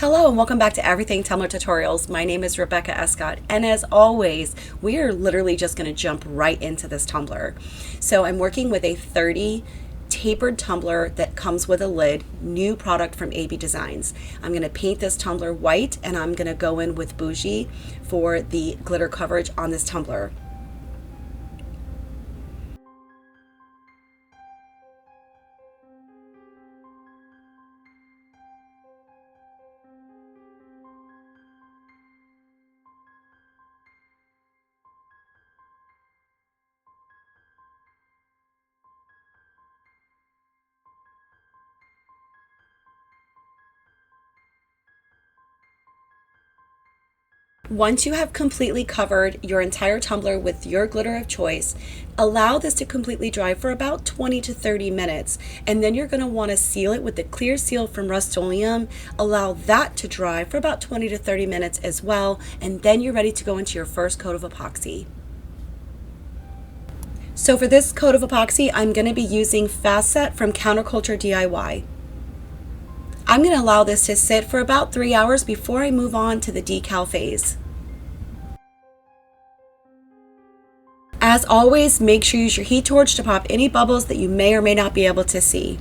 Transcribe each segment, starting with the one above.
Hello and welcome back to Everything Tumbler Tutorials. My name is Rebecca Escott, and as always, we are literally just going to jump right into this tumbler. So I'm working with a 30 tapered tumbler that comes with a lid, new product from AB Designs. I'm going to paint this tumbler white, and I'm going to go in with bougie for the glitter coverage on this tumbler. Once you have completely covered your entire tumbler with your glitter of choice, allow this to completely dry for about 20 to 30 minutes, and then you're going to want to seal it with the clear seal from Rust-Oleum. Allow that to dry for about 20 to 30 minutes as well, and then you're ready to go into your first coat of epoxy. So for this coat of epoxy, I'm going to be using Fast Set from Counterculture DIY. I'm going to allow this to sit for about 3 hours before I move on to the decal phase. As always, make sure you use your heat torch to pop any bubbles that you may or may not be able to see.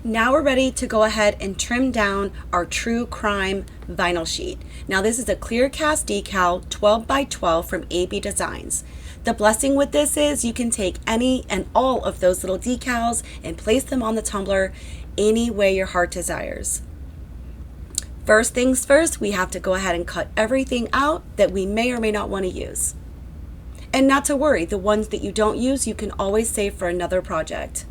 Now we're ready to go ahead and trim down our True Crime vinyl sheet. Now this is a clear cast decal 12 by 12 from AB Designs. The blessing with this is you can take any and all of those little decals and place them on the tumbler any way your heart desires. First things first, we have to go ahead and cut everything out that we may or may not want to use. And not to worry, the ones that you don't use, you can always save for another project.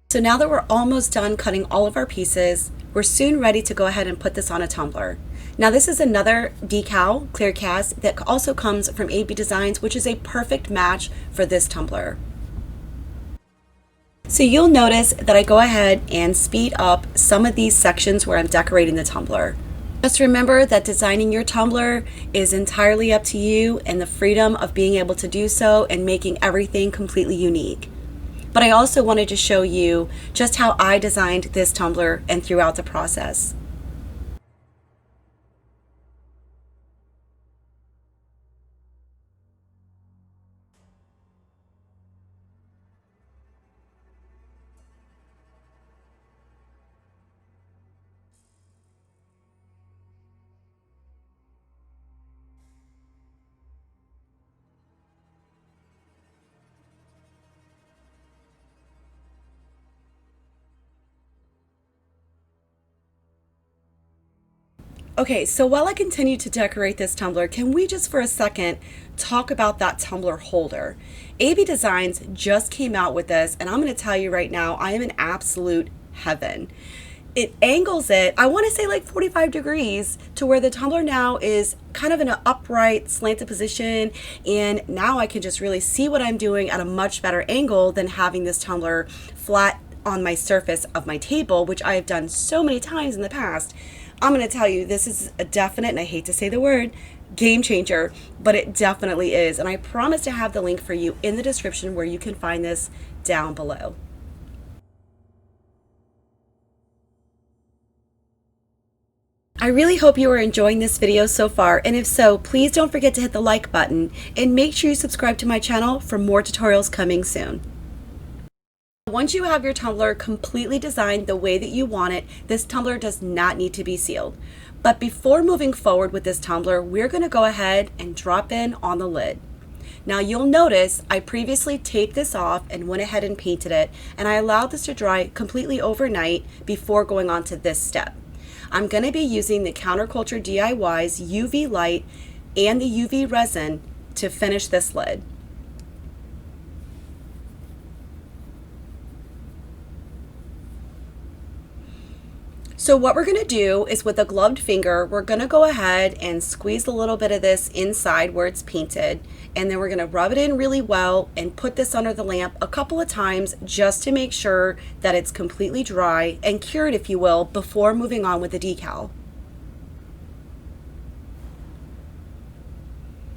So now that we're almost done cutting all of our pieces, we're soon ready to go ahead and put this on a tumbler. Now this is another decal, clear cast, that also comes from AB Designs, which is a perfect match for this tumbler. So you'll notice that I go ahead and speed up some of these sections where I'm decorating the tumbler. Just remember that designing your tumbler is entirely up to you and the freedom of being able to do so and making everything completely unique. But I also wanted to show you just how I designed this tumbler and throughout the process. Okay, so while I continue to decorate this tumbler, can we just for a second talk about that tumbler holder? AB Designs just came out with this, and I'm going to tell you right now, I am in absolute heaven. It angles it, I want to say like 45 degrees to where the tumbler now is kind of in an upright, slanted position, and now I can just really see what I'm doing at a much better angle than having this tumbler flat on my surface of my table, which I have done so many times in the past. I'm going to tell you, this is a definite, and I hate to say the word, game changer, but it definitely is. And I promise to have the link for you in the description where you can find this down below. I really hope you are enjoying this video so far, and if so, please don't forget to hit the like button and make sure you subscribe to my channel for more tutorials coming soon. Once you have your tumbler completely designed the way that you want it, this tumbler does not need to be sealed. But before moving forward with this tumbler, we're going to go ahead and drop in on the lid. Now you'll notice I previously taped this off and went ahead and painted it, and I allowed this to dry completely overnight before going on to this step. I'm going to be using the Counterculture DIY's UV light and the UV resin to finish this lid. So what we're gonna do is with a gloved finger, we're gonna go ahead and squeeze a little bit of this inside where it's painted, and then we're gonna rub it in really well and put this under the lamp a couple of times just to make sure that it's completely dry and cured, if you will, before moving on with the decal.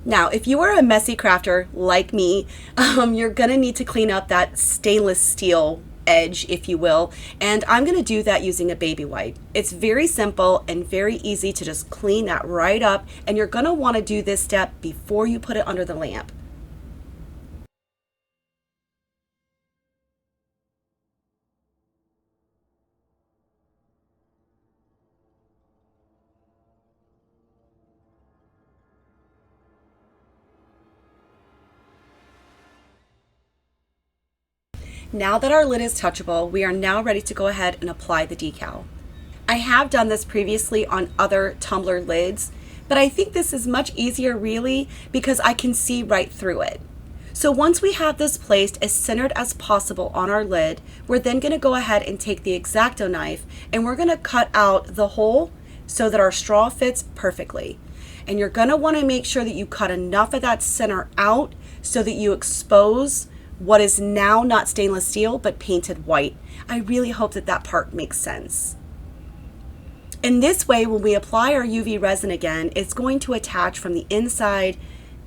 Now, if you are a messy crafter like me, you're gonna need to clean up that stainless steel edge, if you will, and I'm gonna do that using a baby wipe. It's very simple and very easy to just clean that right up, and you're gonna wanna do this step before you put it under the lamp. Now that our lid is touchable, we are now ready to go ahead and apply the decal. I have done this previously on other tumbler lids, but I think this is much easier really because I can see right through it. So once we have this placed as centered as possible on our lid, we're then going to go ahead and take the X-Acto knife and we're going to cut out the hole so that our straw fits perfectly. And you're going to want to make sure that you cut enough of that center out so that you expose what is now not stainless steel but painted white. I really hope that that part makes sense. In this way, when we apply our UV resin again, it's going to attach from the inside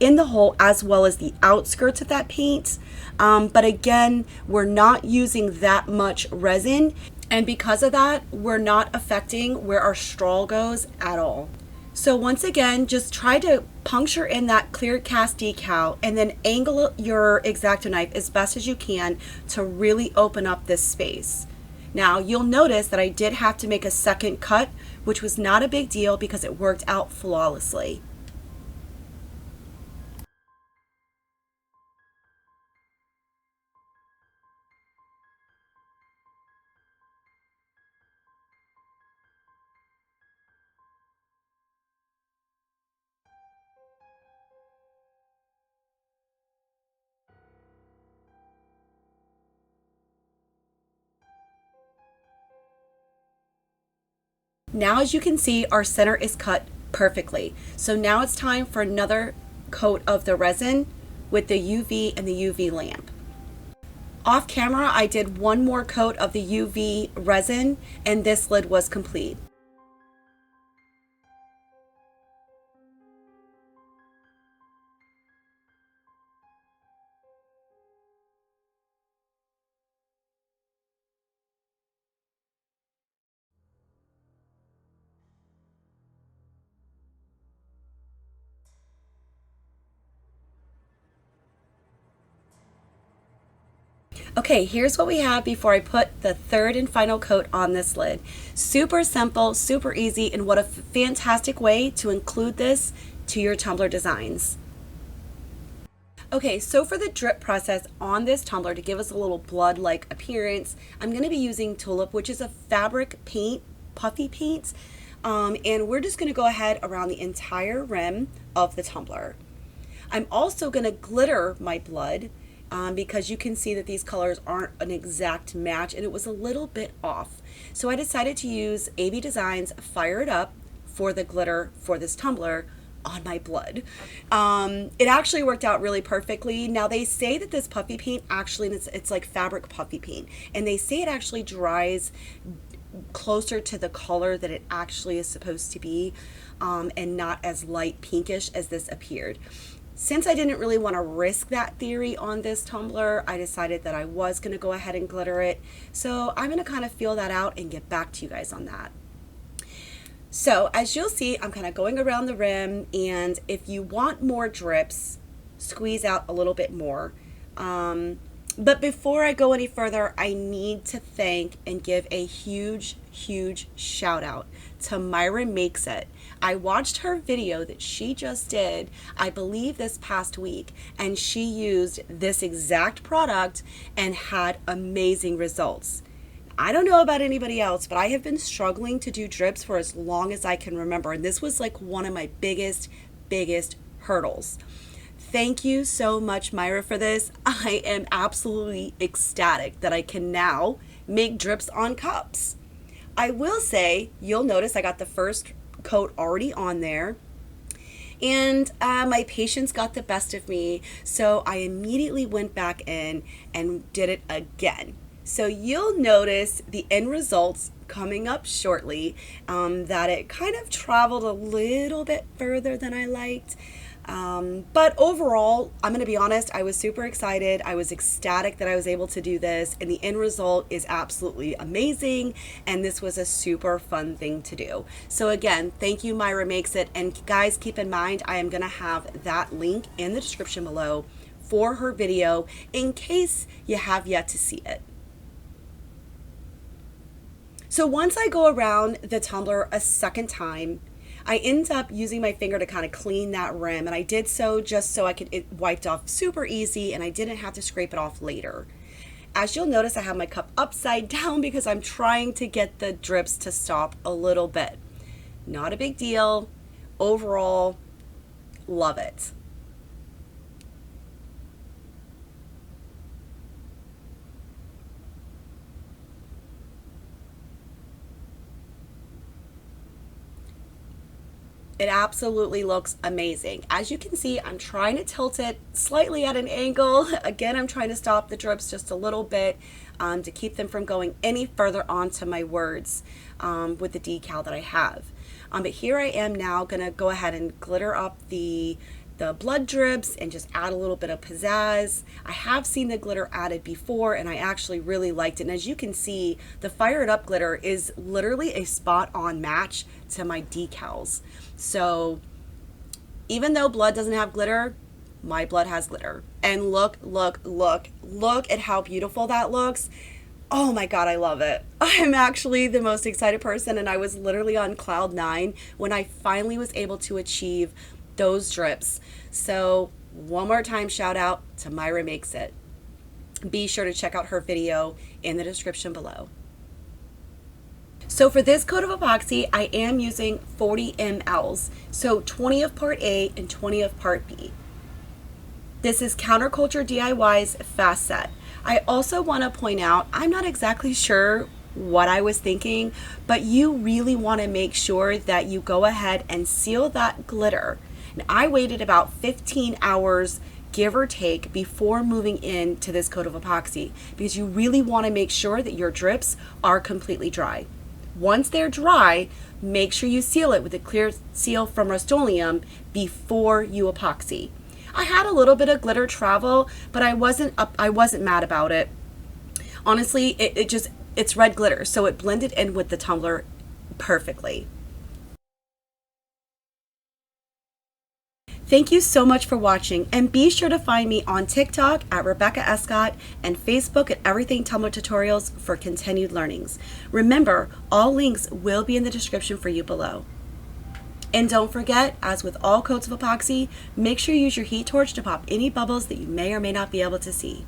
in the hole as well as the outskirts of that paint. But again, we're not using that much resin, and because of that, we're not affecting where our straw goes at all. So once again, just try to puncture in that clear cast decal and then angle your X-Acto knife as best as you can to really open up this space. Now you'll notice that I did have to make a second cut, which was not a big deal because it worked out flawlessly. Now, as you can see, our center is cut perfectly. So now it's time for another coat of the resin with the UV and the UV lamp. Off camera, I did one more coat of the UV resin and this lid was complete. Okay, here's what we have before I put the third and final coat on this lid. Super simple, super easy, and what a fantastic way to include this to your tumbler designs. Okay, so for the drip process on this tumbler to give us a little blood-like appearance, I'm going to be using Tulip, which is a fabric paint, puffy paint, and we're just going to go ahead around the entire rim of the tumbler. I'm also going to glitter my blood because you can see that these colors aren't an exact match and it was a little bit off. So I decided to use AB Designs Fire It Up for the glitter for this tumbler on my blood. It actually worked out really perfectly. Now they say that this puffy paint actually, it's like fabric puffy paint, and they say it actually dries closer to the color that it actually is supposed to be, and not as light pinkish as this appeared. Since I didn't really want to risk that theory on this tumbler, I decided that I was going to go ahead and glitter it. So I'm going to kind of feel that out and get back to you guys on that. So as you'll see, I'm kind of going around the rim, and if you want more drips, squeeze out a little bit more. But before I go any further, I need to thank and give a huge shout out to Myra Makes It. I watched her video that she just did, I believe this past week, and she used this exact product and had amazing results. I don't know about anybody else, but I have been struggling to do drips for as long as I can remember, and this was like one of my biggest hurdles. Thank you so much, Myra, for this. I am absolutely ecstatic that I can now make drips on cups. I will say, you'll notice I got the first coat already on there. And my patience got the best of me, so I immediately went back in and did it again. So you'll notice the end results coming up shortly, that it kind of traveled a little bit further than I liked. But overall, I'm going to be honest, I was super excited. I was ecstatic that I was able to do this, and the end result is absolutely amazing. And this was a super fun thing to do. So again, thank you, Myra Makes It. And guys, keep in mind, I am going to have that link in the description below for her video in case you have yet to see it. So once I go around the tumbler a second time, I end up using my finger to kind of clean that rim, and I did so just so it wiped off super easy and I didn't have to scrape it off later. As you'll notice, I have my cup upside down because I'm trying to get the drips to stop a little bit. Not a big deal. Overall, love it. It absolutely looks amazing. As you can see, I'm trying to tilt it slightly at an angle. Again, I'm trying to stop the drips just a little bit to keep them from going any further onto my words with the decal that I have. But here I am now gonna go ahead and glitter up the blood drips and just add a little bit of pizzazz. I have seen the glitter added before and I actually really liked it. And as you can see, the Fired Up glitter is literally a spot on match to my decals. So even though blood doesn't have glitter, my blood has glitter. And look at how beautiful that looks. Oh my God, I love it. I'm actually the most excited person, and I was literally on cloud 9 when I finally was able to achieve those drips. So one more time, shout out to Myra Makes It. Be sure to check out her video in the description below. So for this coat of epoxy, I am using 40 mLs, so 20 of part A and 20 of part B. This is Counterculture DIY's Fast Set. I also want to point out, I'm not exactly sure what I was thinking, but you really want to make sure that you go ahead and seal that glitter. And I waited about 15 hours, give or take, before moving into this coat of epoxy, because you really want to make sure that your drips are completely dry. Once they're dry, make sure you seal it with a clear seal from Rust-Oleum before you epoxy. I had a little bit of glitter travel, but I wasn't mad about it. Honestly, it's red glitter, so it blended in with the tumbler perfectly. Thank you so much for watching, and be sure to find me on TikTok at Rebecca Escott and Facebook at Everything Tumbler Tutorials for continued learnings. Remember, all links will be in the description for you below. And don't forget, as with all coats of epoxy, make sure you use your heat torch to pop any bubbles that you may or may not be able to see.